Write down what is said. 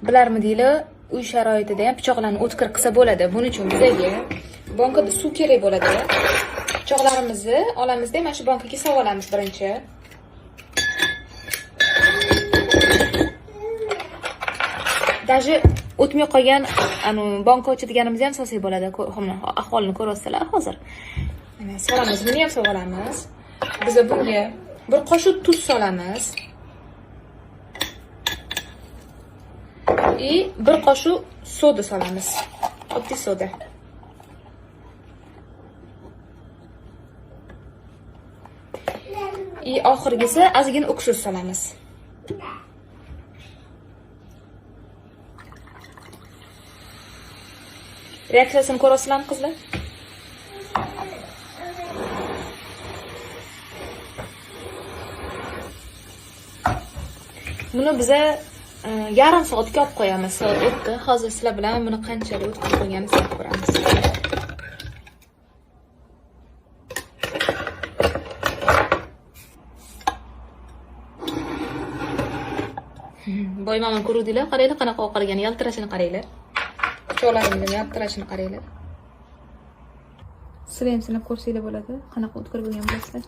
bilarmidinglar, uy sharoitida ham pichoqlarni o'tkir qilsa bo'ladi. Buning uchun bizga bankada suv kerak bo'ladi. Pichoqlarimizni olamizda, mana shu bankaga solib olamiz birinchi. Даже o'tmay qolgan banka ochadiganimizni ham solsak bo'ladi. Ahvolini ko'ryapsizlar hozir. Mana solamiz, buni ham solib olamiz. Biz bunga bir qoshiq tuz solamiz. Bir qoshiq soda solamiz. Oddiy soda. Oxirgisi ozgina uksus solamiz. Reaksiyasini ko'rasizlarmi qizlar? Buni biza yarim soatga olib qo'yamiz. Soat o'tdi. Hozir sizlar bilan buni qanchalik o'tkazib qo'yganimizni ko'ramiz. Boymamni ko'rdinglar, qaranglar qanaqa oqargan, yaltirashini qaranglar. Pichoqlarimning yaltirashini qaranglar. Sizlar ham sinab ko'rsanglar bo'ladi, qanaqa o'tkir bo'lgan bilasizlar.